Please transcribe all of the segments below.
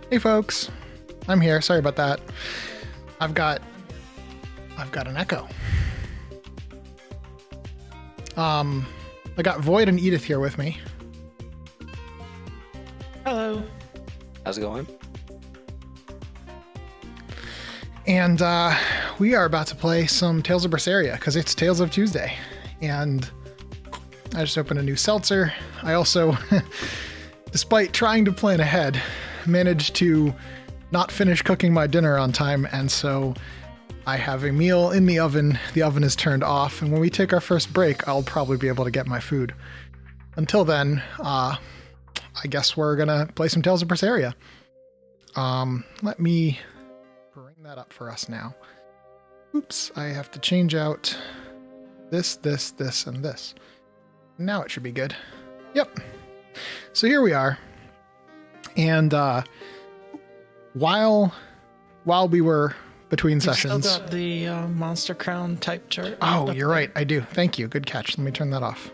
Hey folks, I'm here. Sorry about that. I've got an echo. I got Void and Edith here with me. Hello. How's it going? And we are about to play some Tales of Berseria because it's Tales of Tuesday. And I just opened a new seltzer. I also, despite trying to plan ahead, managed to not finish cooking my dinner on time. And so I have a meal in the oven. The oven is turned off. And when we take our first break, I'll probably be able to get my food. Until then, I guess we're going to play some Tales of Berseria. Let me bring that up for us now. Oops, I have to change out this, and this. Now it should be good. Yep. So here we are. And while we were between sessions... Still got the Monster Crown type chart. Oh, you're right. I do. Thank you. Good catch. Let me turn that off.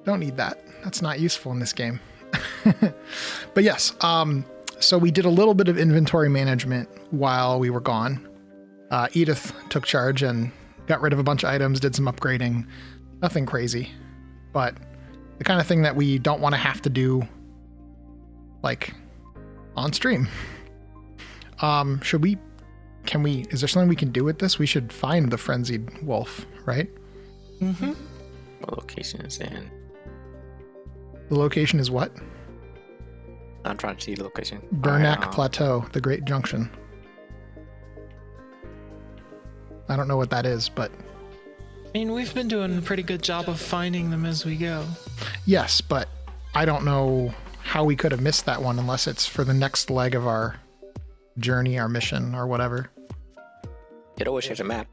Don't need that. That's not useful in this game. But yes, so we did a little bit of inventory management while we were gone. Edith took charge and got rid of a bunch of items, did some upgrading. Nothing crazy, but the kind of thing that we don't want to have to do, like, on stream. Is there something we can do with this? We should find the frenzied wolf, right? Mm-hmm. What location is it in? The location is what? I'm trying to see the location. Burnak Plateau, the Great Junction. I don't know what that is, but... I mean, we've been doing a pretty good job of finding them as we go. Yes, but I don't know how we could have missed that one unless it's for the next leg of our journey, our mission, or whatever. You'd always check the map.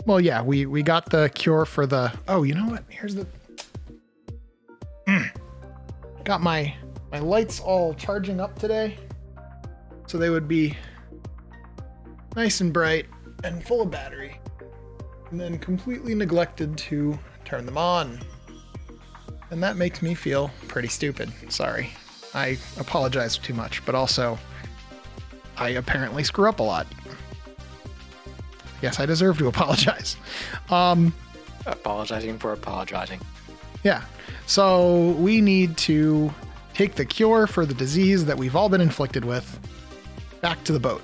Well, yeah, we got the cure for the... Oh, you know what? Here's the... Got my lights all charging up today, so they would be nice and bright and full of battery, and then completely neglected to turn them on. And that makes me feel pretty stupid. Sorry. I apologize too much, but also I apparently screw up a lot. Yes, I deserve to apologize. Apologizing for apologizing. Yeah. So we need to take the cure for the disease that we've all been inflicted with back to the boat.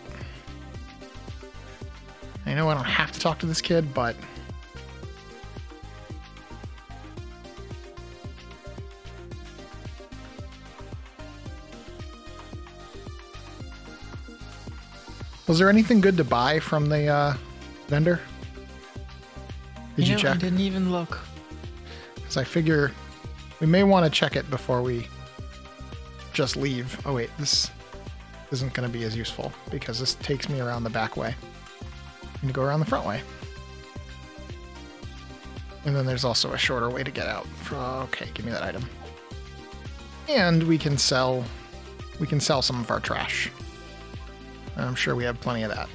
I know I don't have to talk to this kid, but... Was there anything good to buy from the vendor? Did you check? I didn't even look. Because I figure we may want to check it before we just leave. Oh wait, this isn't going to be as useful because this takes me around the back way. I'm going to go around the front way. And then there's also a shorter way to get out. Okay, give me that item. And we can sell some of our trash. I'm sure we have plenty of that.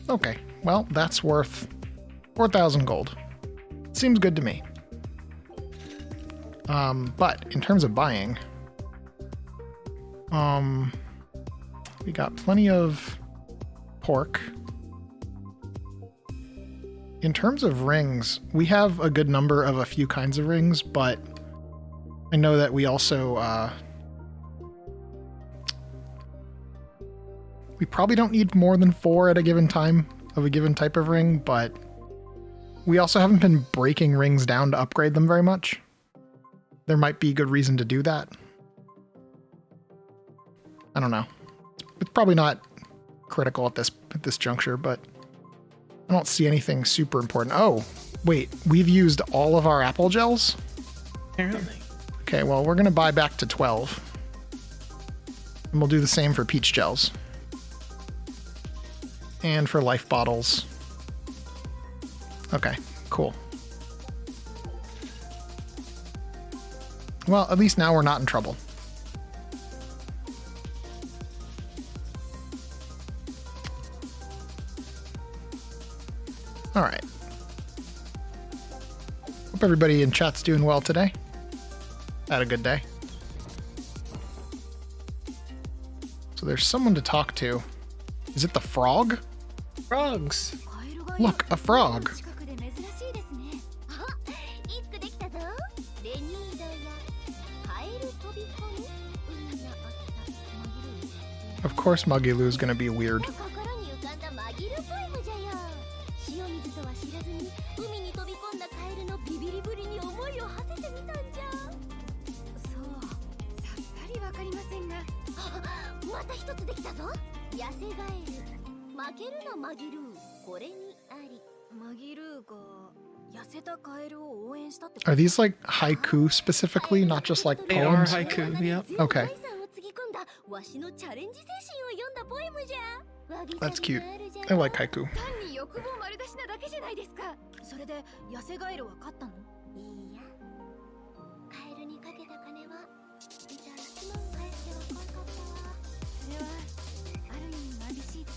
Okay, well, that's worth 4,000 gold. Seems good to me. But in terms of buying, we got plenty of pork. In terms of rings, we have a good number of a few kinds of rings, but I know that we also, we probably don't need more than 4 at a given time of a given type of ring, but we also haven't been breaking rings down to upgrade them very much. There might be good reason to do that. I don't know. It's probably not critical at this juncture, but I don't see anything super important. Oh, wait, we've used all of our apple gels? Apparently. Okay, well, we're going to buy back to 12. And we'll do the same for peach gels. And for life bottles. Okay, cool. Well, at least now we're not in trouble. All right. Hope everybody in chat's doing well today. Had a good day. So there's someone to talk to. Is it the frog? Frogs. Look, a frog. Of course Magilu's gonna be weird. Are these like haiku specifically, not just like They are poems? haiku, yep. Okay. That's cute. I like haiku. 欲望丸出しなだけじゃないですか。それで痩せガエルは勝ったの？いいや。カエルにかけた金はじゃあ1万返してはこんかったわ。それはある意味寂しいです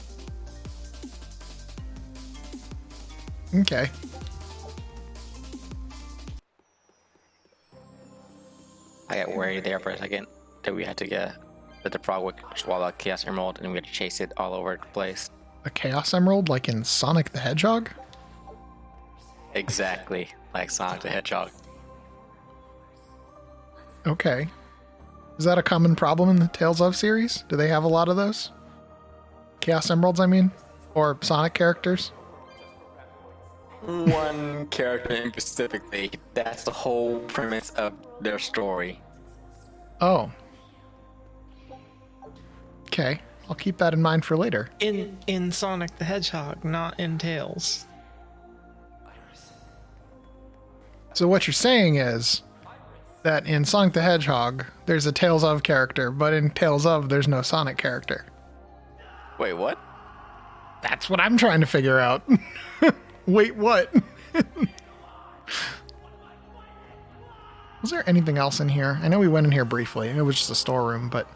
ね。 Okay. I got worried there for a second that we had to get that the frog would swallow a Chaos Emerald and we had to chase it all over the place. A Chaos Emerald like in Sonic the Hedgehog? Exactly like Sonic the Hedgehog. Okay. Is that a common problem in the Tales of series? Do they have a lot of those? Chaos Emeralds, I mean? Or Sonic characters? One character in specifically, that's the whole premise of their story. Oh. Okay. I'll keep that in mind for later. In Sonic the Hedgehog, not in Tales. So what you're saying is that in Sonic the Hedgehog, there's a Tales of character, but in Tales of, there's no Sonic character. Wait, what? That's what I'm trying to figure out. Wait, what? Was there anything else in here? I know we went in here briefly. It was just a storeroom, but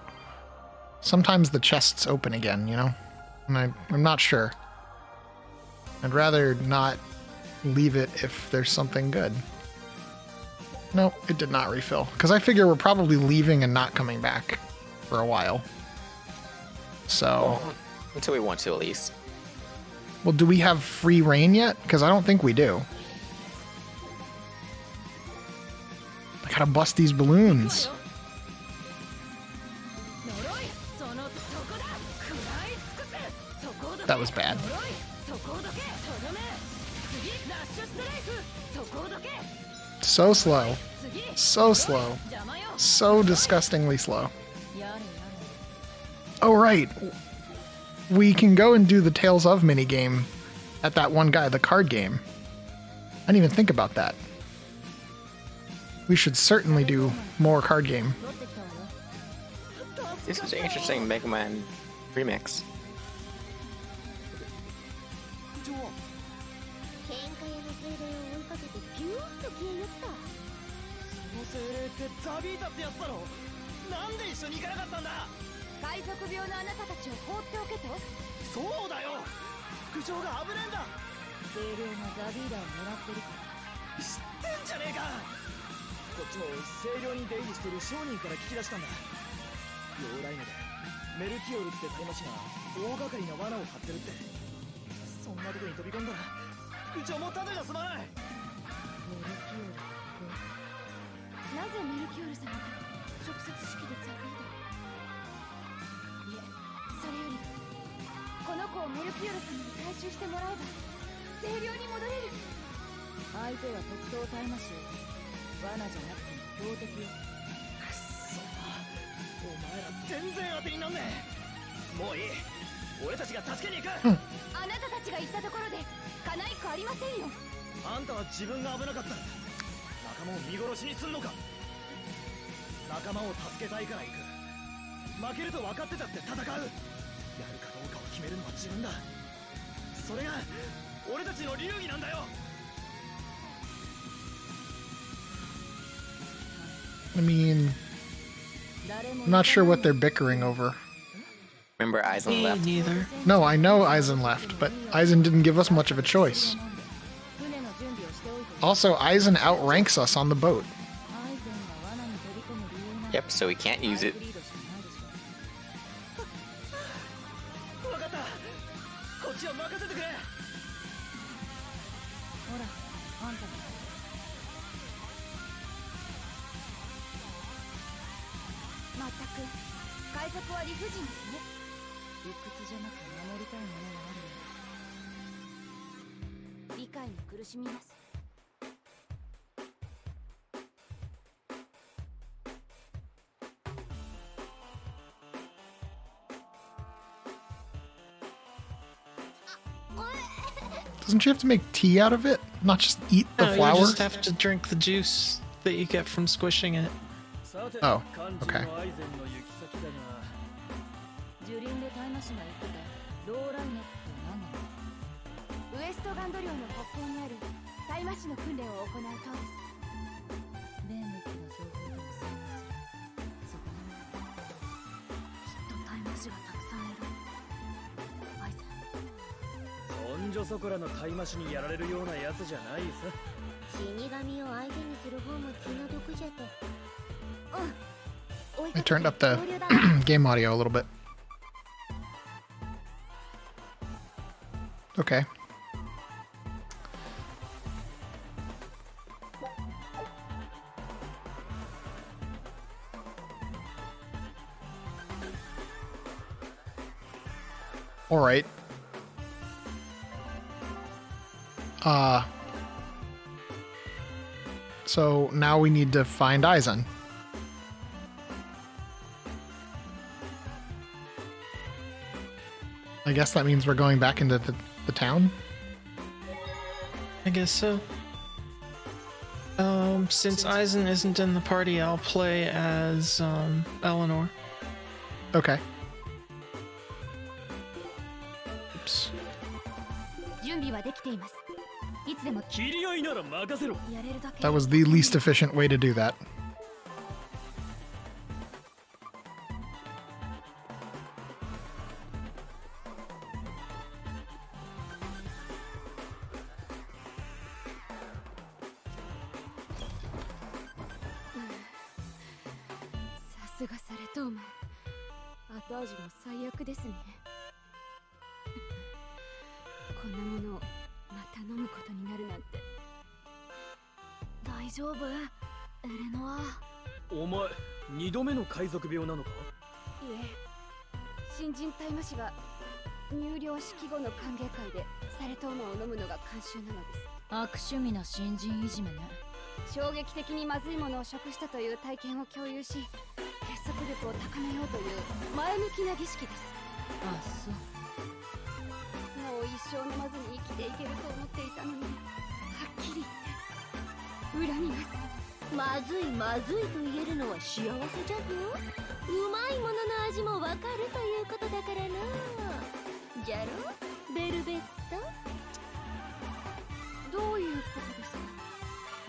sometimes the chests open again, you know? And I'm not sure. I'd rather not leave it if there's something good. No, it did not refill. Because I figure we're probably leaving and not coming back for a while. So... Well, until we want to, at least. Well, do we have free reign yet? Because I don't think we do. I gotta bust these balloons. That was bad. So slow. So slow. So disgustingly slow. Oh, right. We can go and do the Tales of minigame at that one guy, the card game. I didn't even think about that. We should certainly do more card game. This is an interesting Mega Man remix. I mean, I'm not sure what they're bickering over. Remember Eizen Me left? neither. No, I know Eizen left, but Eizen didn't give us much of a choice. Also, Eizen outranks us on the boat. Yep, so we can't use it. 分かった。こっちは任せてくれ。ほら、あんたも。まったく、海賊は理不尽ですね。理屈じゃなく守りたいものがあるの。理解に苦しみます。Doesn't she have to make tea out of it? Not just eat the No, flour? you just have to drink the juice that you get from squishing it. Oh, okay. 樹林でタイマシが言ってたローライナって何なの？ウエストガンド領の北方にあるタイマシの訓練を行う塔です。ベーメックの情報でも参加する。そこにはきっとタイマシがたくさんいる。アイゼン。そんじょそこらのタイマシにやられるようなやつじゃないさ。死神を相手にする方も気の毒じゃて。うん。 I turned up the game audio a little bit. Okay. All right. So now we need to find Eizen. I guess that means we're going back into the town. I guess so. Since Eizen isn't in the party, I'll play as Eleanor. Okay. Oops. 準備はできています。いつでも切り合いなら任せろ。やれるだけ。 That was the least efficient way to do that. Saすがされとうま。後味も最悪ですね。こんなものをまた飲むことになるなんて。大丈夫？エレノア。お前、二度目の海賊病なのか？いえ、新人タイマシが入寮式後の歓迎会でサレトーマを飲むのが慣習なのです。悪趣味な新人いじめね。衝撃的にまずいものを食したという体験を共有し、結束力を高めようという前向きな儀式です。あ、そう。もう一生飲まずに生きていけると思っていたのに、はっきり言って恨みます。まずいまずいと言えるのは幸せじゃぞ。うまいものの味もわかるということだからな。じゃろベルベット。どういうことですか？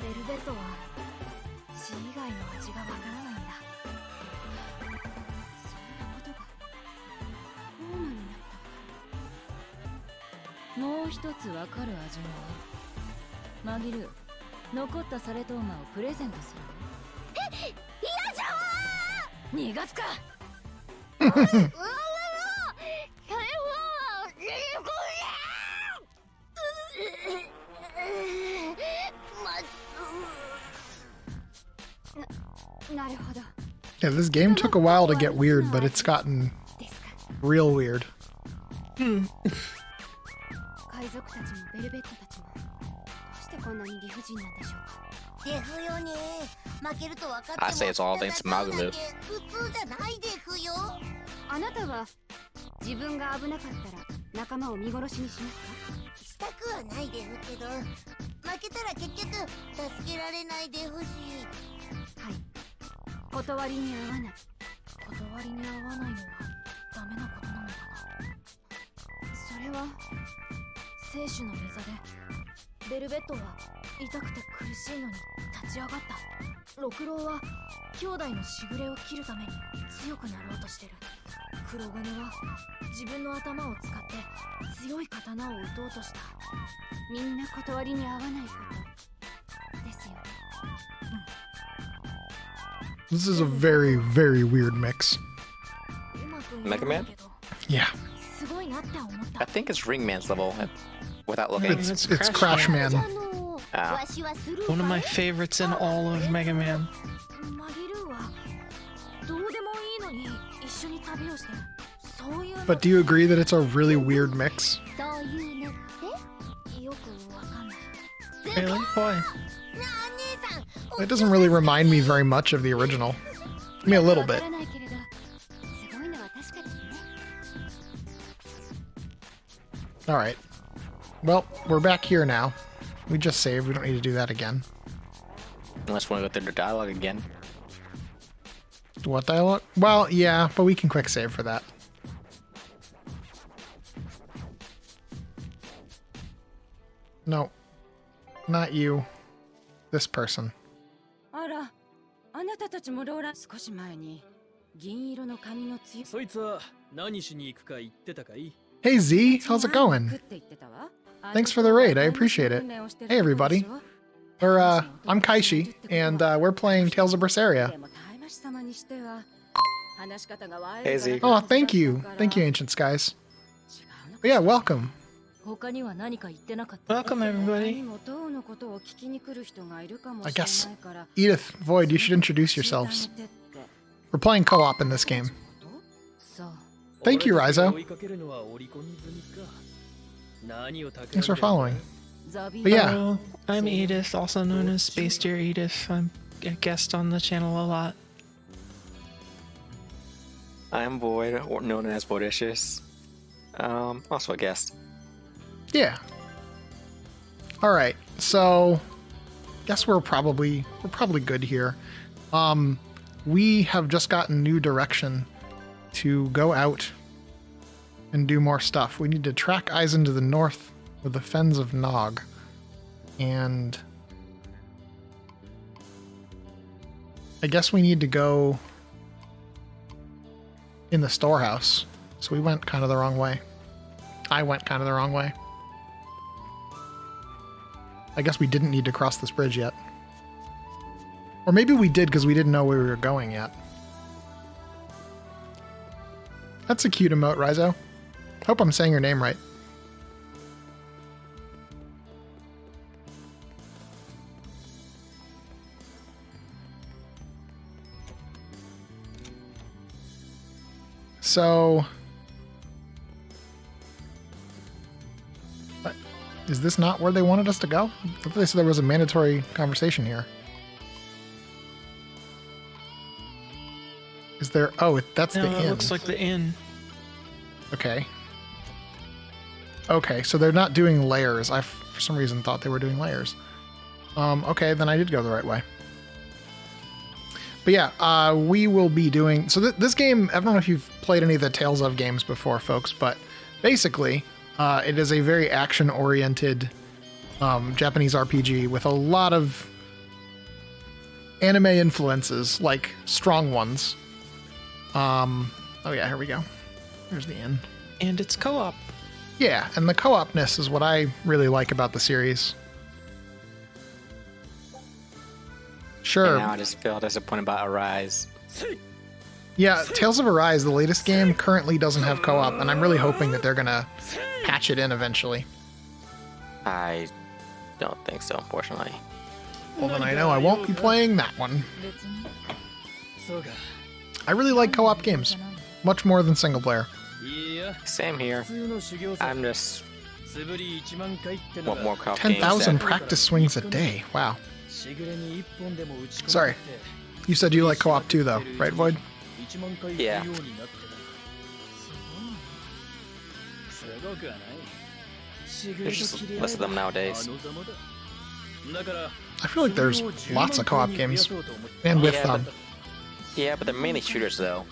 ベルベットは血以外の味がわからないんだ。そんなことがオーマになった。もう一つわかる味もある。マギル、残ったサレトーマをプレゼントする。え、嫌じゃわー。逃がすか。なるほど。 Yeah, this game took a while to get weird, but it's gotten real weird. 海賊たちもベルベットたちもどうしてこんなに理不尽なんでしょうか。ですよね。負けると分かっても I say it's all thanks to Magumu. 普通じゃないですよ。あなたは自分が危なかったら仲間を見殺しにしますか？したくはないですけど、負けたら結局助けられないでほしい。はい。断りに合わない。断りに合わないのはダメなことなのかな。それは生死の御座でベルベットは痛くて苦しいのに立ち上がった。六郎は兄弟のしぐれを切るために強くなろうとしてる。黒金は自分の頭を使って強い刀を打とうとした。みんな断りに合わないことですよ。 This is a very, very weird mix. うまく Mega Man? けど Yeah, すごいなって思った I think it's Ringman's level without looking. it's Crash Man. あわしはスルー One of か my い favorites in all of Mega Man. マリルーはどうでもいいのに一緒に旅をしてそういうの But do you agree that it's a really weird mix? そういうのってよくわかんない Really? Why? なあ姉さん It doesn't really remind me very much of the original. I mean, a little わか bit. らないけれどすごいのは確かですね Alright. Well, we're back here now. We just saved. We don't need to do that again. Unless we want to go through the dialogue again. What dialogue? Well, yeah, but we can quick save for that. No. Not you. This person. あら、あなたたちもローラ少し前に銀色の髪のつゆそいつは何しに行くか言ってたかい？ Hey Z, how's it going? Thanks for the raid, I appreciate it. Hey everybody. I'm Kaishi, and we're playing Tales of Berseria. Hey, Z. Oh, thank you. Thank you, Ancient Skies. But yeah, welcome. Welcome, everybody. I guess, Edith, Void, you should introduce yourselves. We're playing co-op in this game. Thank you, Rizo. Thanks for following. But yeah, Hello, I'm Edith, also known as SpaceDeerEdith. I'm a guest on the channel a lot. I'm Void, or known as Voidicious. Also a guest. yeah. All right, so guess we're probably good here. We have just gotten new direction to go out and do more stuff. We need to track Eizen to the north with the fens of Nog. And I guess we need to go in the storehouse. So we went kind of the wrong way. I went kind of the wrong way. I guess we didn't need to cross this bridge yet. Or maybe we did because we didn't know where we were going yet. That's a cute emote, Rizo. Hope I'm saying your name right. So... is this not where they wanted us to go? I thought they said there was a mandatory conversation here. Is there... oh, that's No, the it inn. looks like the inn. Okay. Okay, so they're not doing layers. I, for some reason, thought they were doing layers. Okay, then I did go the right way. But yeah, we will be doing... so this game, I don't know if you've played any of the Tales of games before, folks, but basically, it is a very action-oriented Japanese RPG with a lot of anime influences, like strong ones. Oh yeah, here we go. Here's the inn. And it's co-op. Yeah, and the co-opness is what I really like about the series. Sure. And now I just feel disappointed about Arise. Yeah, Tales of Arise, the latest game, currently doesn't have co-op, and I'm really hoping that they're gonna patch it in eventually. I don't think so, unfortunately. Well, then I know I won't be playing that one. I really like co-op games, much more than single player. Same here. I'm just want more co-op games. 10,000 practice swings a day. Wow. Sorry. You said you like co-op too, though, right, Void? Yeah. There's just less of them nowadays. I feel like there's lots of co-op games. And with Yeah, but they're mainly shooters, though.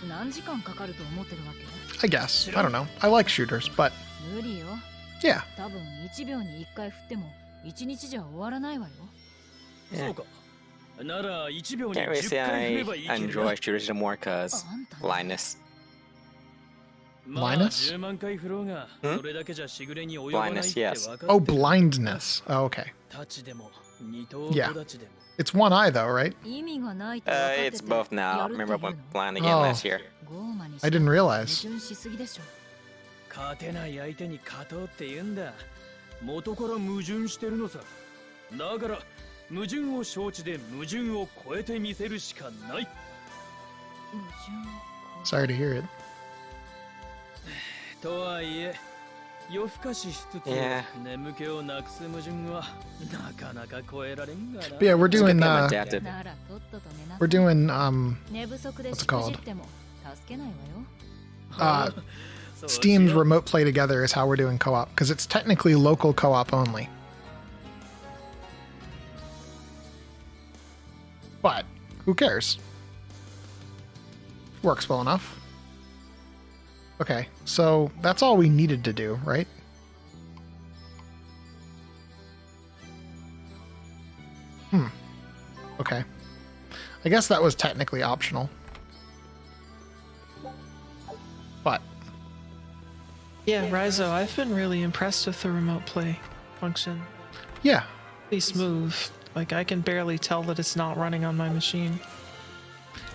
何時間かかると思ってるわけ？ I guess. I don't know. I like shooters, but 無理よ。 yeah. 多分1秒に1回振っても1日じゃ終わらないわよ。 Yeah. なら1秒に Can't really 10 say 回振 I ればいいけど enjoy shooters anymore because あんた blindness. Blindness? Blindness, yes. Oh, blindness. Oh, okay. Yeah. It's one eye, though, right? It's both now. I remember I went blind again Oh. last year. I didn't realize. 勝てない相手に勝とうって言うんだ。元から矛盾してるのさ。だから矛盾を承知で矛盾を超えてみせるしかない。 Sorry to hear it. とはいえ、夜更かししつつ Yeah. 眠気をなくす矛盾はなかなか超えられんがな。 But yeah, we're It's a good doing thing I'm what's adapted. it called? Steam's remote play together is how we're doing co-op because it's technically local co-op only. But who cares? Works well enough. Okay, so that's all we needed to do, right? Okay. I guess that was technically optional. But Yeah, Rizo, I've been really impressed with the remote play function. yeah, Pretty smooth. Like, I can barely tell that it's not running on my machine.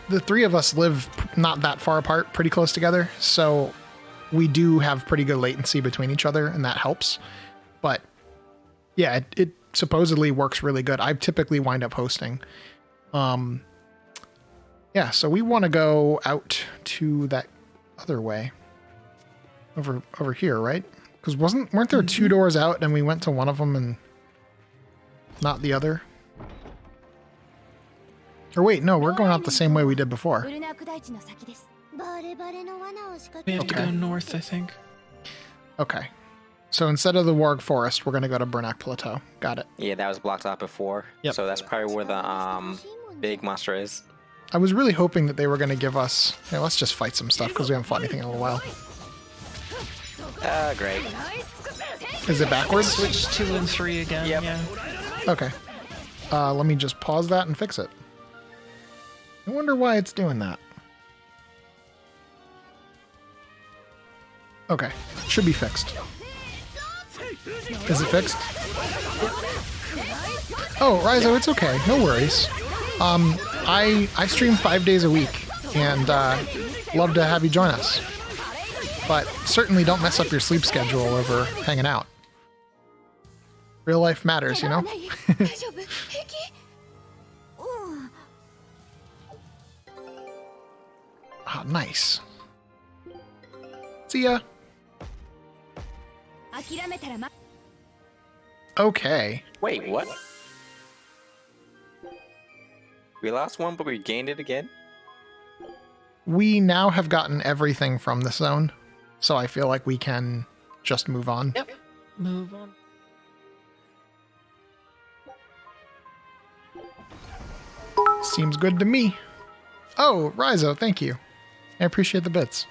the three of us live not that far apart, pretty close together, so we do have pretty good latency between each other, and that helps. But yeah, it supposedly works really good. I typically wind up hosting. Yeah, so we want to go out to that other way. Over here, right? Because weren't there two doors out and we went to one of them and not the other? Or wait, no, we're going out the same way we did before. We have to go Okay. north, I think. Okay. So instead of the Warg Forest, we're going to go to Bernac Plateau. Got it. Yeah, that was blocked off before. Yep. So that's probably where the big monster is. I was really hoping that they were going to give us... Yeah, let's just fight some stuff because we haven't fought anything in a little while. Great. Is it backwards? Switch 2 and 3 again, Yep. yeah. Okay. Let me just pause that and fix it. I wonder why it's doing that. Okay. Should be fixed. Is it fixed? Oh, Rizo, it's okay. No worries. I stream 5 days a week and love to have you join us. But certainly don't mess up your sleep schedule over hanging out. Real life matters, you know? Ah, nice. See ya. Okay. Wait, what? We lost one, but we gained it again? We now have gotten everything from the zone, so I feel like we can just move on. Yep. Move on. Seems good to me. Oh, Rizo, thank you. I appreciate the bits.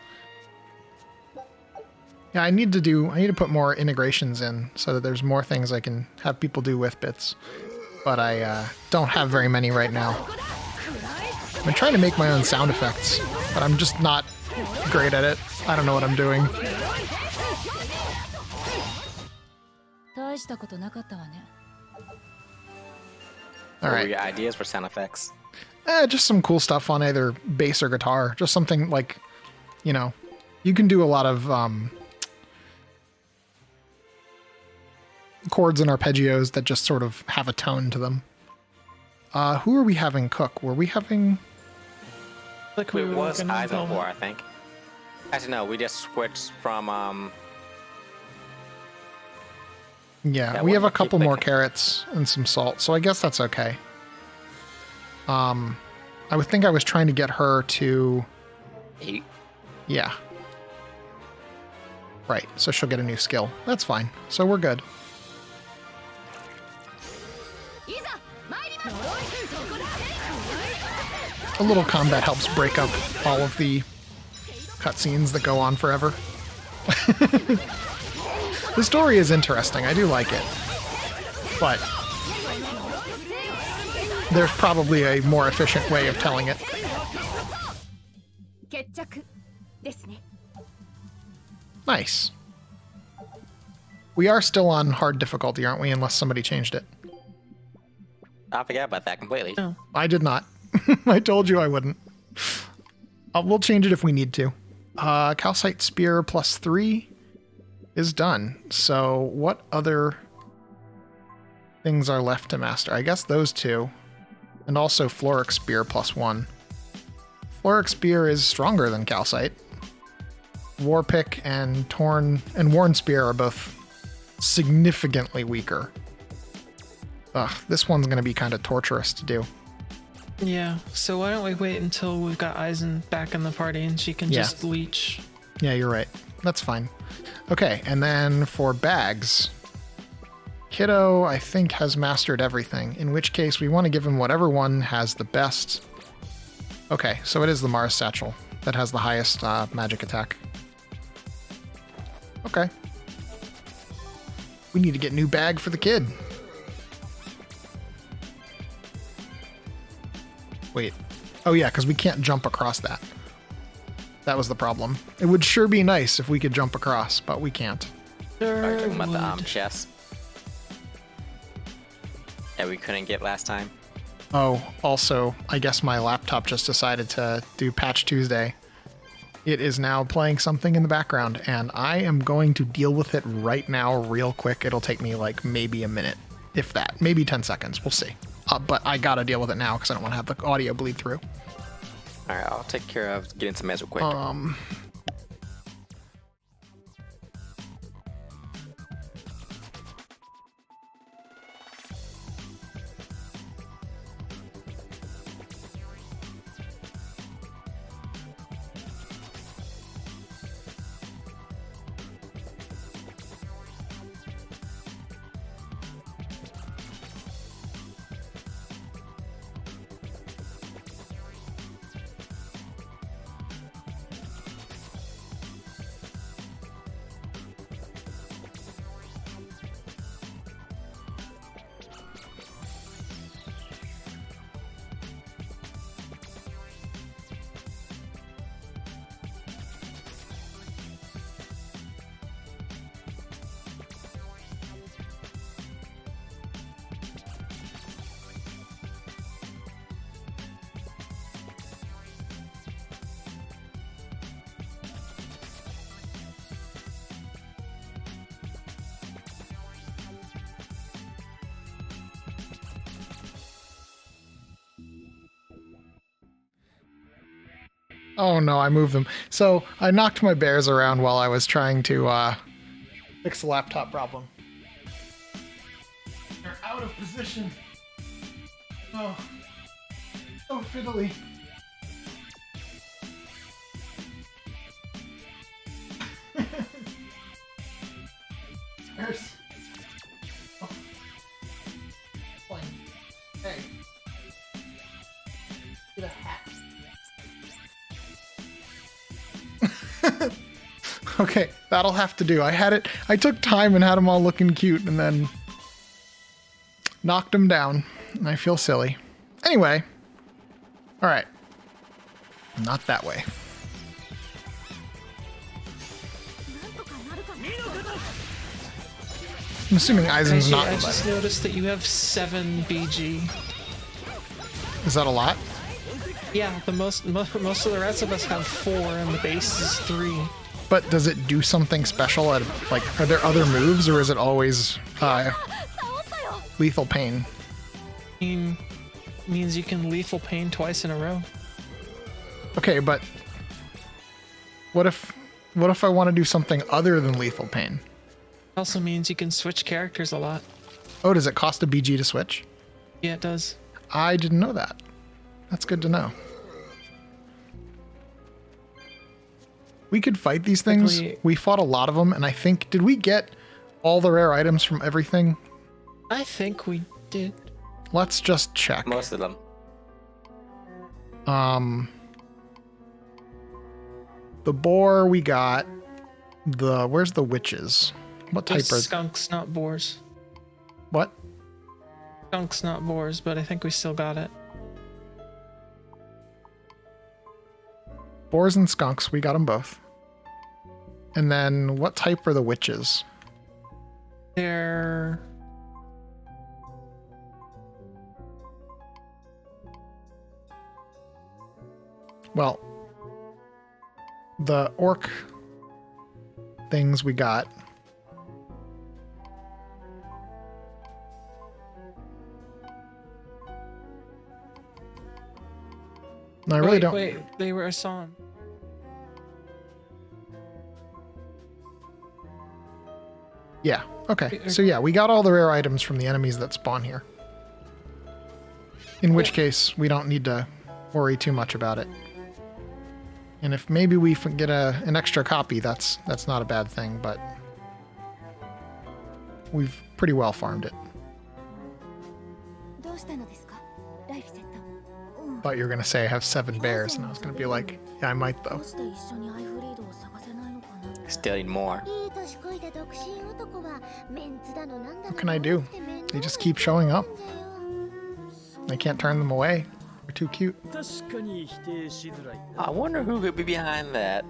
Yeah, I need to put more integrations in so that there's more things I can have people do with bits. But I don't have very many right now. I've been trying to make my own sound effects, but I'm just not great at it. I don't know what I'm doing. All What were right. your ideas for sound effects? Just some cool stuff on either bass or guitar. Just something like, you know, you can do a lot of chords and arpeggios that just sort of have a tone to them. Who are we having cook? Were we having... Like we It were was working on Eizen Velvet. before, I think. Actually, no, we just switched from, Yeah, That we have one a couple keep more thinking. carrots and some salt, so I guess that's okay. I would think I was trying to get her to... 8. Yeah. Right, so she'll get a new skill. That's fine. So we're good. A little combat helps break up all of the cutscenes that go on forever. The story is interesting. I do like it. But there's probably a more efficient way of telling it. Nice. We are still on hard difficulty, aren't we? Unless somebody changed it. I forgot about that completely. Oh. I did not. I told you I wouldn't. We'll change it if we need to. Calcite Spear +3 is done. So what other things are left to master? I guess those two. And also Floric Spear +1. Floric Spear is stronger than Calcite. Warpick and Worn Spear are both significantly weaker. Ugh, this one's going to be kind of torturous to do. Yeah, so why don't we wait until we've got Eizen back in the party and she can just leech. Yeah, you're right. That's fine. Okay, and then for bags, Kiddo, I think, has mastered everything, in which case we want to give him whatever one has the best. Okay, so it is the Mars Satchel that has the highest magic attack. Okay. We need to get a new bag for the kid. Wait. Oh yeah, because we can't jump across that. That was the problem. It would sure be nice if we could jump across, but we can't. Are you talking about the arm chest that we couldn't get last time? Oh, also, I guess my laptop just decided to do Patch Tuesday. It is now playing something in the background, and I am going to deal with it right now real quick. It'll take me like maybe a minute, if that. Maybe 10 seconds. We'll see. But I gotta deal with it now because I don't want to have the audio bleed through. Alright, I'll take care of getting some meds real quick. Oh no, I moved them. So I knocked my bears around while I was trying to fix the laptop problem. They're out of position. Oh, so fiddly. Bears. Oh. Fine. Hey. Get a hat. Okay, that'll have to do. I took time and had them all looking cute and then knocked them down. And I feel silly. Anyway. Alright. Not that way. I'm assuming Eizen's Kaishi, not. I just noticed that you have 7 BG. Is that a lot? Yeah, most of the rest of us have 4 and the base is 3. But does it do something special? Like, are there other moves, or is it always lethal pain? Means you can lethal pain twice in a row. Okay, but what if I want to do something other than lethal pain? Also means you can switch characters a lot. Oh, does it cost a BG to switch? Yeah, it does. I didn't know that. That's good to know. We could fight these things. We fought a lot of them, and I think... Did we get all the rare items from everything? I think we did. Let's just check. Most of them. The boar we got. Where's the witches? What type It's are... skunks, not boars. What? Skunks, not boars, but I think we still got it. Boars and skunks, we got them both. And then what type are the witches? They're Well, the orc things we got. No, I really don't. Wait, they were a song. Yeah, okay. So yeah, we got all the rare items from the enemies that spawn here. In which case, we don't need to worry too much about it. And if maybe we get an extra copy, that's not a bad thing, but we've pretty well farmed it. どうしたのですかライフセット。 Thought you were gonna say I have 7 bears, and I was gonna be like, yeah, I might ど though. うして一緒にアイフリードを探せないのかな。 Still need more. いい年こいた独身男はメンツだのなんだの What can I do? They just keep showing up. I can't turn them away. They're too cute. 確かに否定しづらいな。 I wonder who could be behind that.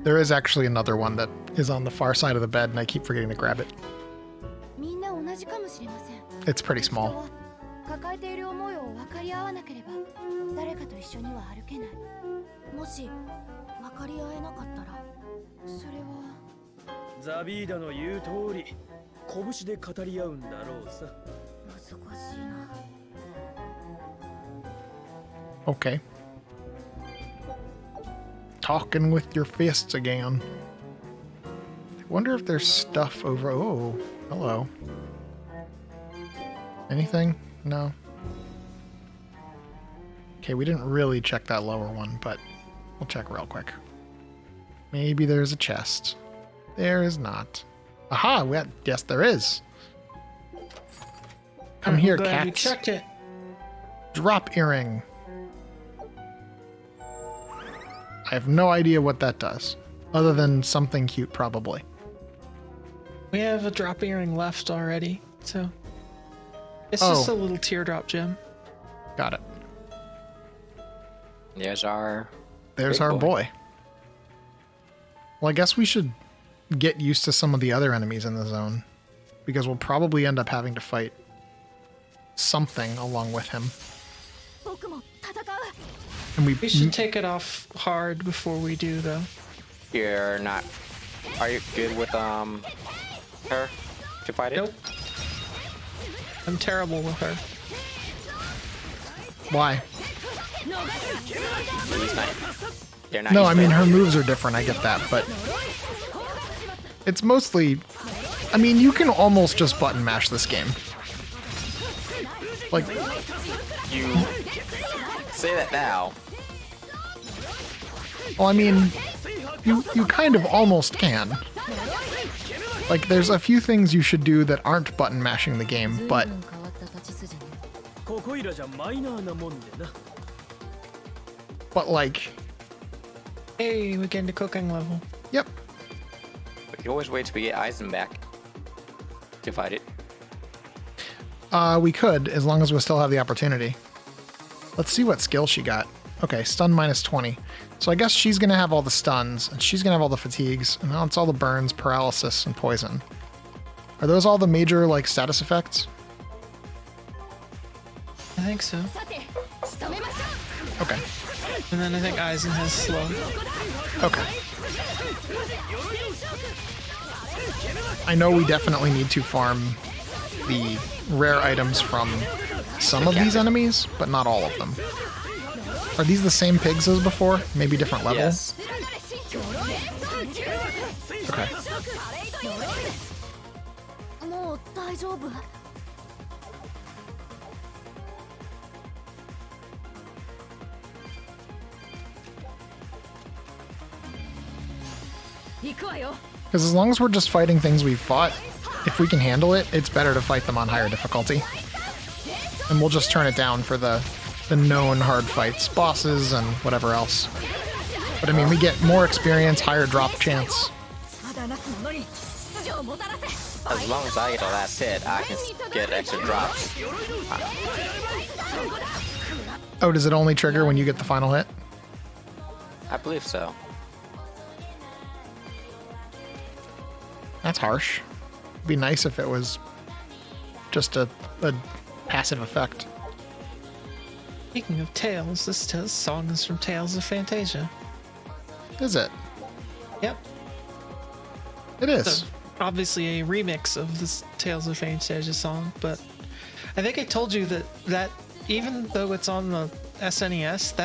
There is actually another one that is on the far side of the bed, and I keep forgetting to grab it. みんな同じかもしれません。 It's pretty 人 small. は抱えている思いを分かり合わなければ誰かと一緒には歩けない。もし分かり合えなかったらそれはザビーダの言う通り、拳で語り合うんだろうさ。難しいな。 Okay. Talking with your fists again. I wonder if there's stuff over. Oh, hello. Anything? No. Okay, we didn't really check that lower one, but we'll check real quick. Maybe there's a chest. There is not. Aha! Yes, there is. Come I'm here, glad you cats. checked it. Drop earring. I have no idea what that does, other than something cute, probably. We have a drop earring left already, so it's just a little teardrop gem. Got it. There's our There's our boy. Well, I guess we should get used to some of the other enemies in the zone, because we'll probably end up having to fight something along with him. 僕も戦う。 And We should take it off hard before we do, though. You're not. Are you good with her to fight it? Nope. I'm terrible with her. Why? He's not. You're not. No, used I to mean it. her moves are different. I get that, but it's mostly. I mean, you can almost just button mash this game. Like, You say that now. well, I mean, you kind of almost can. Like, there's a few things you should do that aren't button mashing the game, but 変わった立ち筋ね。ここいらじゃマイナーなもんでな。 like, Hey, we gained a cooking level. yep. We can always wait till we get Eizen back to fight it. We could, as long as we still have the opportunity. Let's see what skill she got. Okay, stun minus 20. So I guess she's gonna have all the stuns, and she's gonna have all the fatigues, and now it's all the burns, paralysis, and poison. Are those all the major, like, status effects? I think so. さて、仕留めましょう。 Okay. And then I think Eizen has slow. Okay. I know we definitely need to farm the rare items from some of these enemies, but not all of them. Are these the same pigs as before? Maybe different level? Yes. Okay. もう大丈夫。 行くわよ。 Because as long as we're just fighting things we've fought, if we can handle it, it's better to fight them on higher difficulty. And we'll just turn it down for the known hard fights, bosses, and whatever else. But I mean, we get more experience, higher drop chance. まだなす者に秩序をもたらせ。 As long as I get a last hit, I can get extra drops. Oh, does it only trigger when you get the final hit? I believe so. That's harsh. It'd be nice if it was just a passive effect. Speaking of Tales, this song is from Tales of Fantasia. Is it? Yep. It is. So, obviously a remix of this Tales of Fantasia song, but I think I told you that even though it's on the SNES,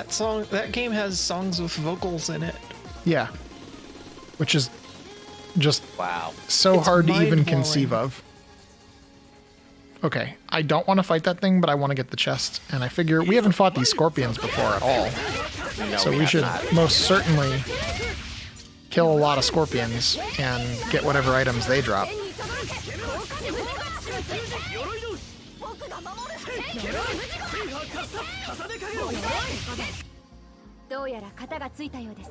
that game has songs with vocals in it. Yeah. Which is just Wow. so It's hard to even mind-blowing. conceive of. Okay, I don't want to fight that thing, but I want to get the chest. And I figure we haven't fought these scorpions before at all. No, So we have should not. most certainly kill a lot of scorpions and get whatever items they drop. 僕が守るどうやら型がついたようです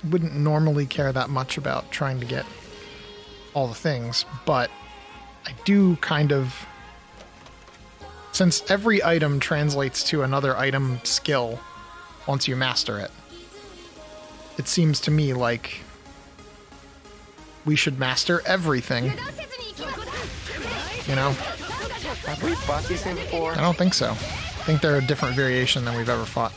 Wouldn't normally care that much about trying to get all the things, but I do kind of... Since every item translates to another item skill once you master it, it seems to me like we should master everything. You know? Have we fought these things before? I don't think so. I think they're a different variation than we've ever fought.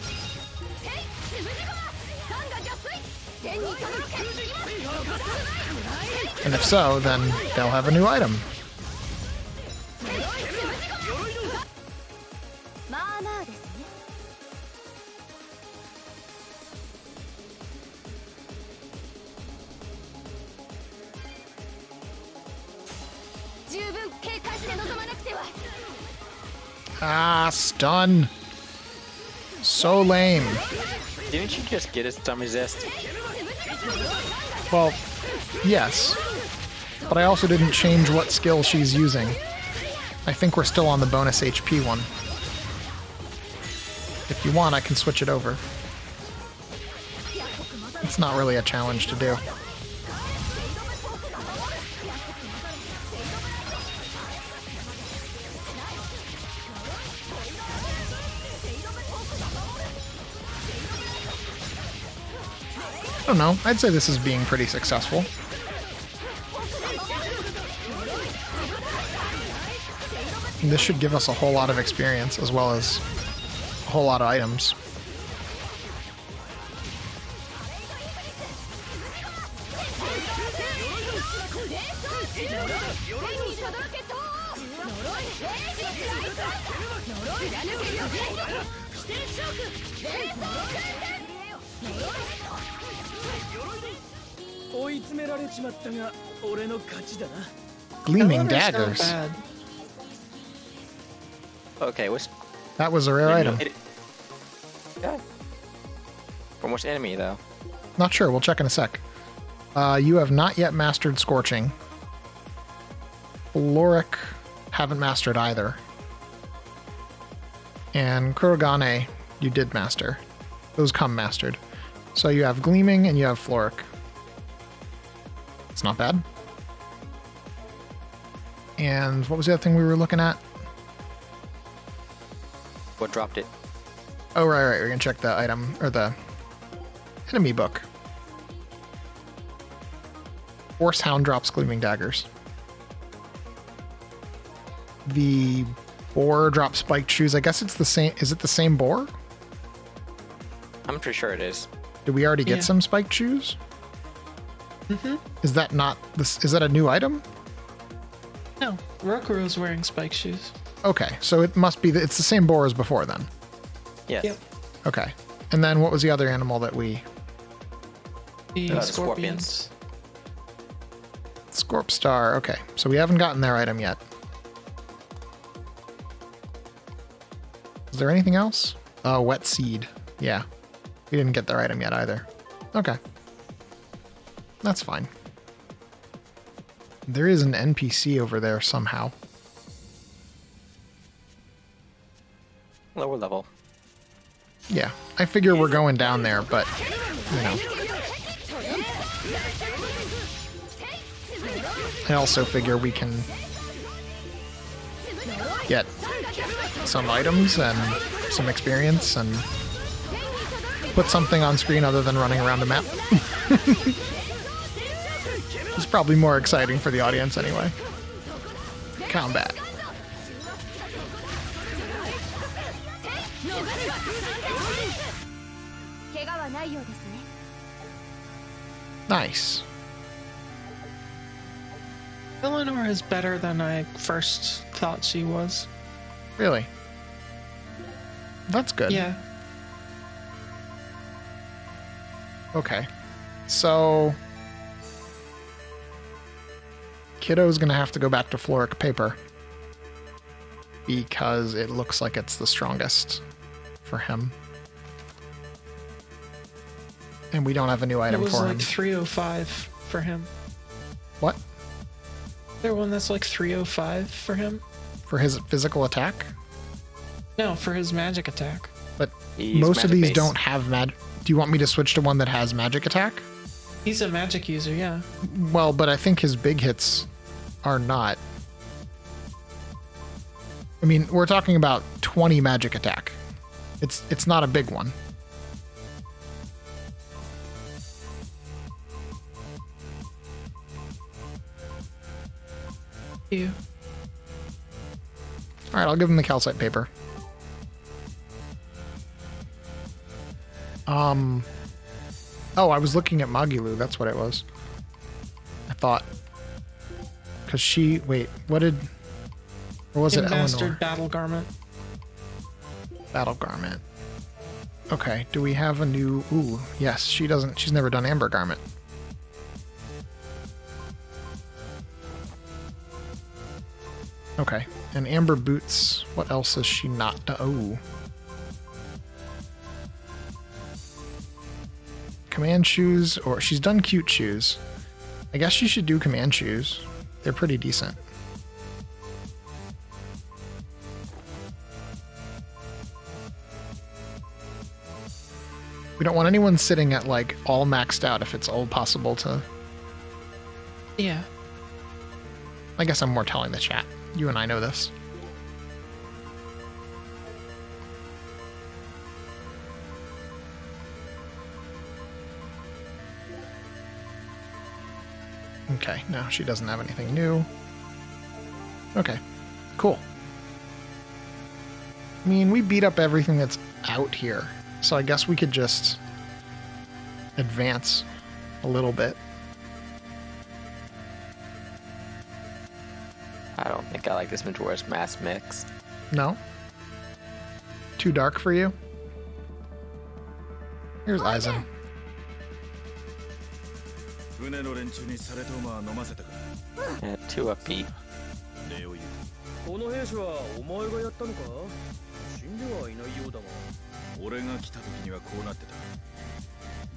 And if so, then they'll have a new item. まあまあですね 十分警戒して臨まなくては Ah, stun. So lame. Didn't you just get a stun resist? Well, yes. But I also didn't change what skill she's using. I think we're still on the bonus HP one. If you want, I can switch it over. It's not really a challenge to do. I don't know. I'd say this is being pretty successful. This should give us a whole lot of experience as well as a whole lot of items. Gleaming That water's not daggers. bad. Okay, what's... That was a rare item. Yeah. From which enemy, though? Not sure. We'll check in a sec. You have not yet mastered Scorching. Loric, haven't mastered either. And Kurogane, you did master. Those come mastered. So you have Gleaming and you have Floric. It's not bad. And what was the other thing we were looking at? What dropped it? Oh, right. We're going to check the item, or the enemy book. Force Hound drops Gleaming Daggers. The Boar drops Spiked Shoes. I guess it's the same. Is it the same Boar? I'm pretty sure it is. Did we already get Yeah. some Spiked Shoes? Mm-hmm. Is that not this? Is that a new item? No, Rokurou's wearing spike shoes. Okay, so it must be. It's the same Boar as before then. Yes. Yep. Okay, and then what was the other animal that we? The The scorpions. Scorp Star. Okay, so we haven't gotten their item yet. Is there anything else? Oh, Wet Seed. Yeah, we didn't get their item yet either. Okay, that's fine. There is an NPC over there somehow. Lower level. Yeah, I figure we're going down there, but, you know. I also figure we can get some items and some experience and put something on screen other than running around the map. It's probably more exciting for the audience anyway. Combat. Nice. Eleanor is better than I first thought she was. Really? That's good. Yeah. Okay. So Kiddo's gonna have to go back to Floric Paper because it looks like it's the strongest for him. And we don't have a new It item was for like him. 305 for him. What? There one that's like 305 for him? For his physical attack? No, for his magic attack. But He's most of magic these based. don't have magic. Do you want me to switch to one that has magic attack? He's a magic user, yeah. Well, but I think his big hits are not. I mean, we're talking about 20 magic attack. It's not a big one. You. All right, I'll give him the calcite paper. Oh, I was looking at Magilu. That's what it was. I thought. Because she... Wait, what did... Or was it Eleanor? Mastered Battle Garment. Battle Garment. Okay, do we have a new... Ooh, yes, she doesn't... She's never done Amber Garment. Okay, and Amber Boots. What else is she not done? Oh. Command Shoes, or she's done Cute Shoes. I guess she should do Command Shoes. They're pretty decent. We don't want anyone sitting at like all maxed out if it's all possible to... Yeah. I guess I'm more telling the chat. You and I know this. Okay, no, she doesn't have anything new. Okay, cool. I mean, we beat up everything that's out here, so I guess we could just advance a little bit. I don't think I like this Majora's Mask mix. No? Too dark for you? Here's Eizen. 船の連中にサレトーマは飲ませたか Yeah, too upbeat. 礼を言うこの兵士はお前がやったのか死んではいないようだが俺が来た時にはこうなってた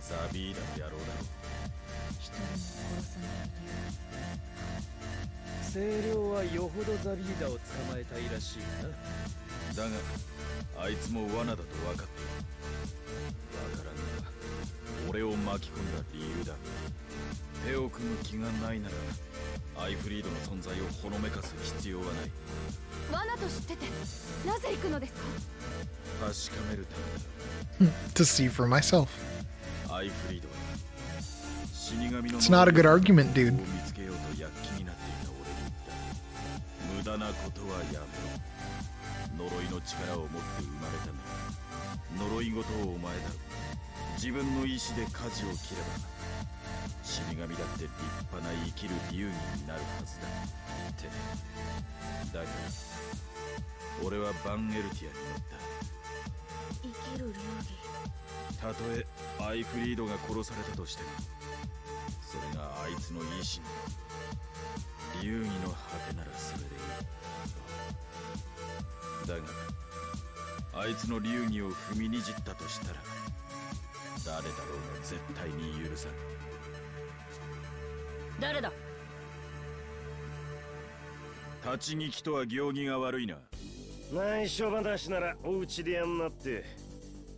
ザビーダの野郎だろ一人も殺さない理由清涼はよほどザビーダを捕まえたいらしいなだがあいつも罠だと分かっているわからんが俺を巻き込んだ理由だ手を組む気がないならアイフリードの存在をほのめかす必要はない罠と知っててなぜ行くのですか確かめるためだ To see for myself. アイフリードは死神の It's not a good argument, dude. 見つけようと躍起になっていた俺に言った無駄なことはやめろ呪いの力を持って生まれたんだ呪い事をお前だ自分の意志で舵を切れば死神だって立派な生きる流儀になるはずだってだから俺はバンエルティアに乗った生きる流儀たとえアイフリードが殺されたとしてもそれがあいつの意志の流儀の果てならそれでいいだがあいつの流儀を踏みにじったとしたら誰だろうが絶対に許さん誰だ立ち聞きとは行儀が悪いな内緒話ならお家でやんなって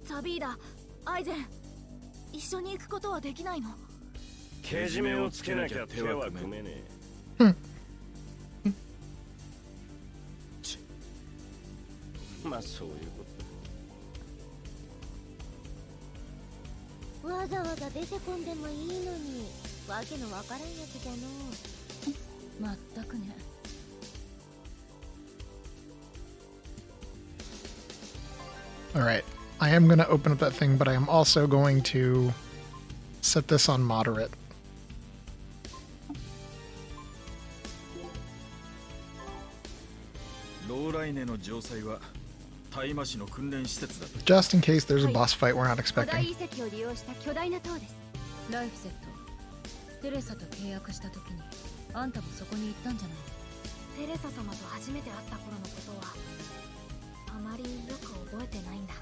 ザビーダアイゼン一緒に行くことはできないのけじめをつけなきゃ手は組めねえまあそういうこわざわざ出てこんでもいいのに、わけのわからんやつじゃの。まったくね。Alright, I am going to open up that thing, but I am also going to set this on moderate. Just in case there's a boss fight we're not 古代 expecting. 遺跡を利用した巨大な塔です。ライフセット。テレサと契約した時に、あんたもそこに行ったんじゃない？テレサ様と初めて会った頃のことはあまりよく覚えてないんだ。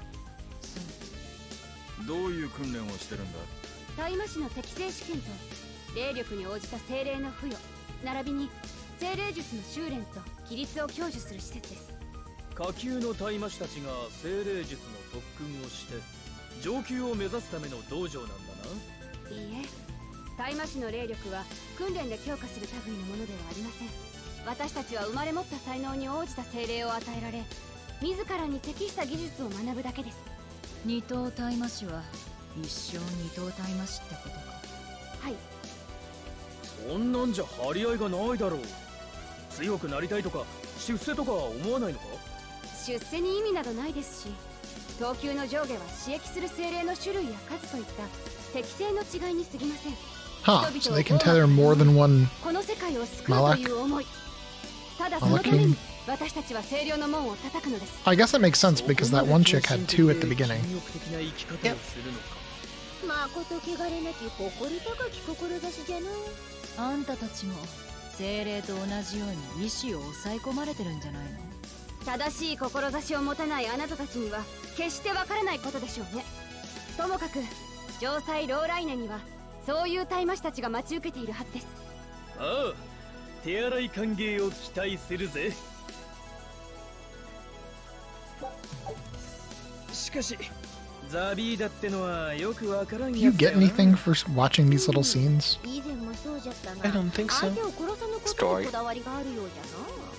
どういう訓練をしてるんだ？大魔師の適正試験と霊力に応じた精霊の付与、並びに精霊術の修練と規律を享受する施設です。下級の大魔師たちが精霊術の特訓をして上級を目指すための道場なんだな。いいえ、大魔師の霊力は訓練で強化する類のものではありません。私たちは生まれ持った才能に応じた精霊を与えられ、自らに適した技術を学ぶだけです。二等大魔師は一生二等大魔師ってことか。はい。そんなんじゃ張り合いがないだろう。強くなりたいとか出世とか思わないのか？出世に意味などないですし、等級の上下は刺激する精霊の種類や数といった適性の違いに過ぎません。 Huh, so they can tether more than one この世界を救うという思い。ただそのために私たちは精霊の門を叩くのです。 I guess that makes sense because that one chick had 2 at the beginning. まこと汚れなき誇り高き志じゃの。あんたたちも精霊と同じように意志を抑え込まれてるんじゃないの？正しい志を持たないあなたたちには決してわからないことでしょうね。ともかく城塞老来年にはそういう大魔師たちが待ち受けているはずです。ああ、手荒い歓迎を期待するぜ。しかしザビーダってのはよくわからん Do you やつだ get よな。 anything for watching these little scenes? 以前もそうじゃったが、 I don't think so. 相手を殺さぬことにこだわりがあるよう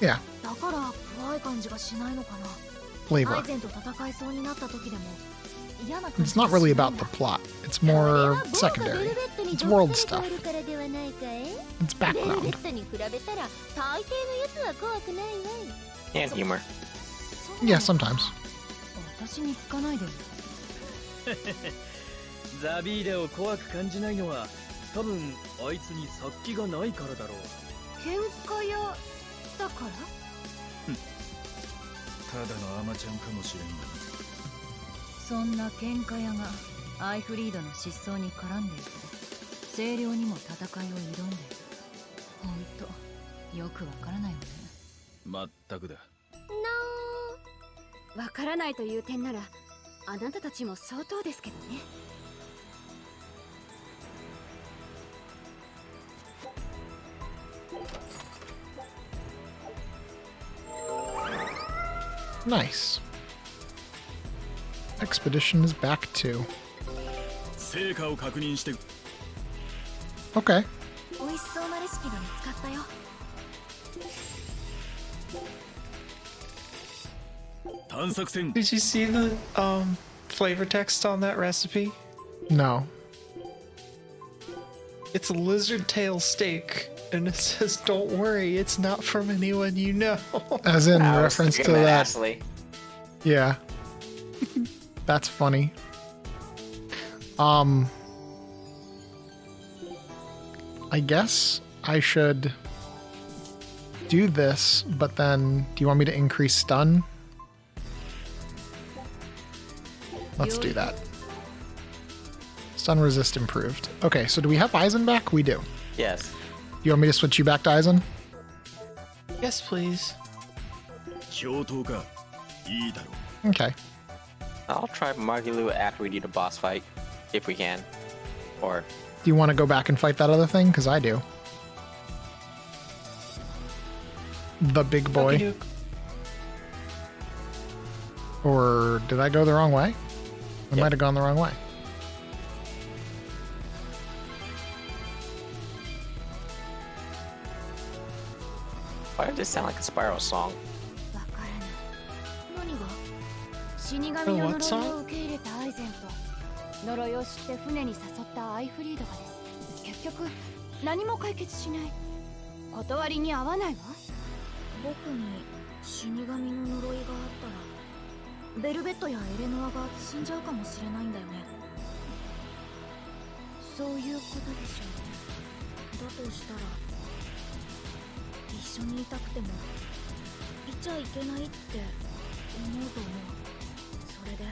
じゃな。 Yeah, だから怖い感じがしないのかな。 flavor. アイゼンと戦いそうになった時でも嫌な感 It's じが not しない really んだ。 about the plot. It's more secondary. It's world stuff. It's ベルベ background. ットに比べたら大抵のやつは怖くないわい。 And humor. Yeah, sometimes. 私に聞かないでよ。ザビーダを怖く感じないのは多分あいつに殺気がないからだろう。喧嘩屋だから。ただのアマちゃんかもしれんが。そんな喧嘩屋がアイフリードの失踪に絡んでいる。清涼にも戦いを挑んでいる。ほんとよくわからないわね。まったくだ。わからないという点ならあなたたちも相当ですけどね。Nice. Expedition is back too. 成果を確認して。 Okay. 美味しそうなレシピが見つかったよ。探索船。 Did you see the flavor text on that recipe? No. It's a lizard tail steak, and it says, "Don't worry, it's not from anyone you know." As in I was reference to thinking that. Ashley. Yeah. That's funny. I guess I should do this, but then do you want me to increase stun? Let's do that. Stun resist improved. Okay, so do we have Eizen back? We do. Yes. You want me to switch you back to Eizen? Yes, please. 上等か。いいだろう。 Okay. I'll try Margilu after we do the boss fight, if we can. Or Do you want to go back and fight that other thing? Because I do. The big boy. Okey-doke. Or did I go the wrong way? I Yep. might have gone the wrong way. why does this sound like a Spiral song? わからない。何が？死神の Oh, 呪 what い song? を受け入れたアイゼンと呪いを知って船に誘ったアイフリードがです。結局何も解決しない。断りに合わないわ。僕に死神の呪いがあったらベルベットやエレノアが死んじゃうかもしれないんだよね。そういうことでしょう。だとしたら一緒にいたくてもいちゃいけないって思うと思う。それで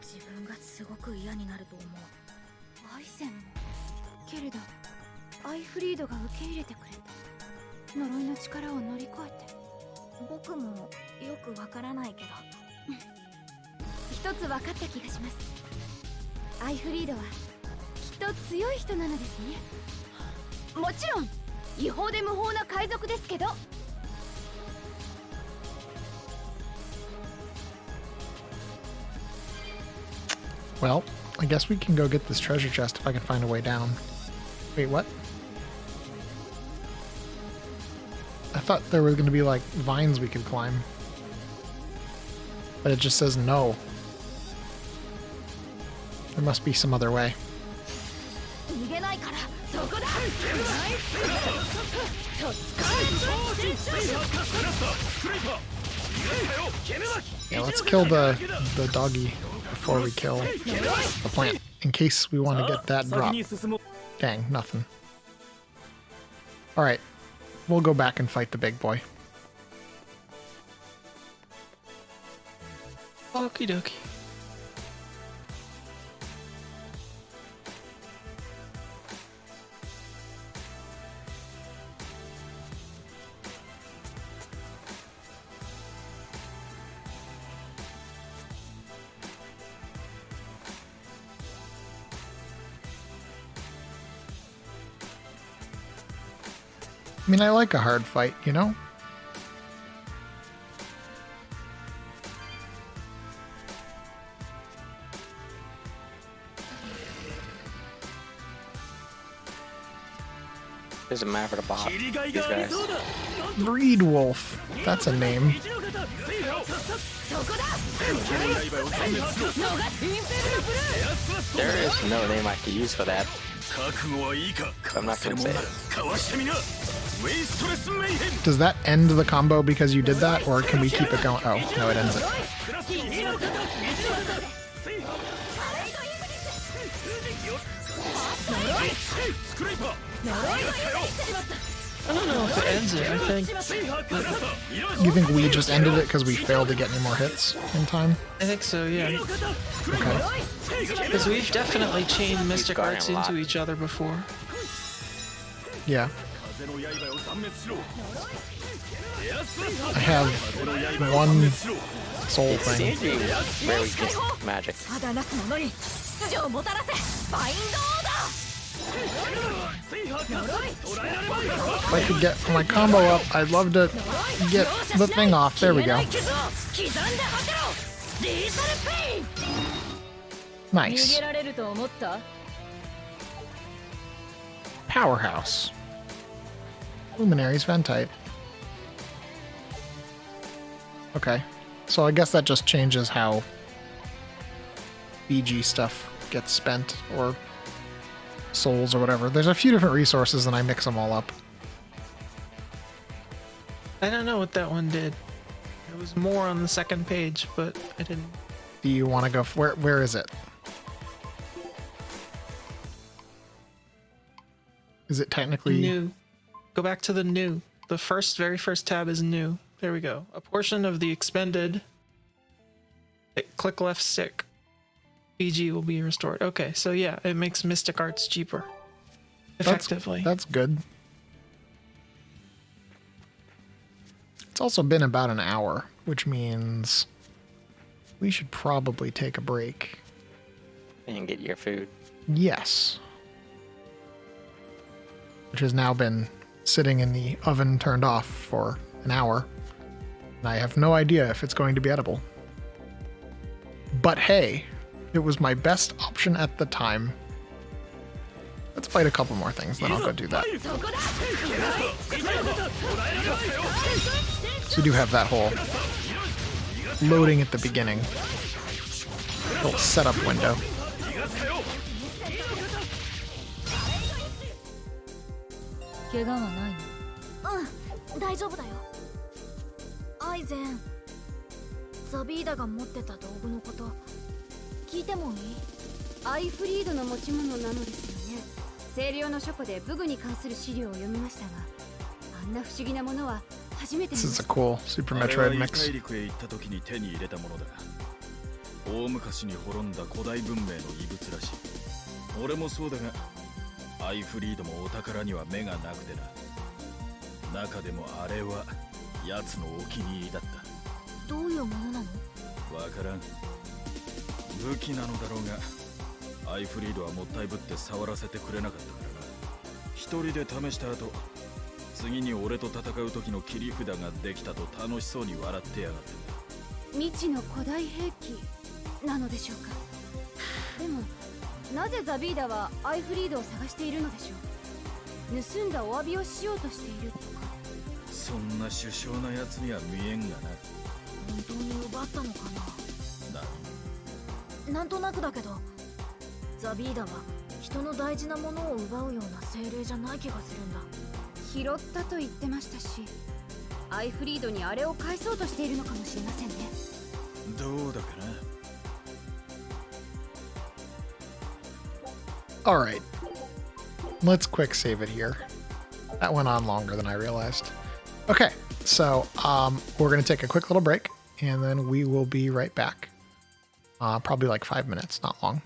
自分がすごく嫌になると思う。アイゼンもけれどアイフリードが受け入れてくれた。呪いの力を乗り越えて。僕もよくわからないけど一つ分かった気がします。アイフリードはきっと強い人なのですね。もちろん違法で無法な海賊ですけど。Well, I guess we can go get this treasure chest if I can find a way down. Wait, what? I thought there were going to be like vines we could climb. But it just says no. There must be some other way. Yeah, let's kill the doggy before we kill the plant, in case we want to get that drop. Dang, nothing. Alright, we'll go back and fight the big boy. Okie dokie. I mean, I like a hard fight, you know? Doesn't matter for the boss. These guys. Breed Wolf. That's a name. There is no name I could use for that. I'm not gonna say it. Does that end the combo because you did that, or can we keep it going? Oh, no, it ends it. I don't know if it ends it. I think. You think we just ended it because we failed to get any more hits in time? I think so. Yeah. Okay. Because we've definitely chained mystic arts into each other before. Yeah. I have one soul It thing. seems to be really just magic. If I could get my combo up, I'd love to get the thing off. There we go. Nice. Powerhouse. Luminaries Ventite. Okay. So I guess that just changes how BG stuff gets spent, or souls or whatever. There's a few different resources and I mix them all up. I don't know what that one did. It was more on the second page, but I didn't. Do you want to go where is it? Is it technically new? Go back to the new. The very first tab is new. There we go. A portion of the expended. Click left stick. BG will be restored. Okay, so yeah, it makes mystic arts cheaper. Effectively. That's good. It's also been about an hour, which means we should probably take a break. And get your food. Yes. Which has now been sitting in the oven turned off for an hour. And I have no idea if it's going to be edible. But hey, it was my best option at the time. Let's fight a couple more things, then I'll go do that. So we do have that whole loading at the beginning. Little setup window. 怪我はないの？うん、大丈夫だよ。アイゼン、ザビーダが持ってた道具のこと聞いてもいい？アイフリードの持ち物なのですよね。清涼の書庫で武具に関する資料を読みましたが、あんな不思議なものは初めて見 This ま is し a た。 cool Super あれは Metroid 異 mix. 大陸へ行った時に手に入れたものだ。大昔に滅んだ古代文明の遺物らしい。俺もそうだが、アイフリードもお宝には目がなくてな。中でもあれは奴のお気に入りだった。どういうものなの？わからん。武器なのだろうが、アイフリードはもったいぶって触らせてくれなかったからな。一人で試した後、次に俺と戦う時の切り札ができたと楽しそうに笑ってやがった。未知の古代兵器なのでしょうか。でもなぜザビーダはアイフリードを探しているのでしょう。盗んだお詫びをしようとしているとか。そんな殊勝な奴には見えんがな。本当に奪ったのかだ。な？なんとなくだけど、ザビーダは人の大事なものを奪うような精霊じゃない気がするんだ。拾ったと言ってましたし、アイフリードにあれを返そうとしているのかもしれませんね。どうだかな。All right, let's quick save it here. That went on longer than I realized. Okay, so we're going to take a quick little break, and then we will be right back. Probably like 5 minutes, not long.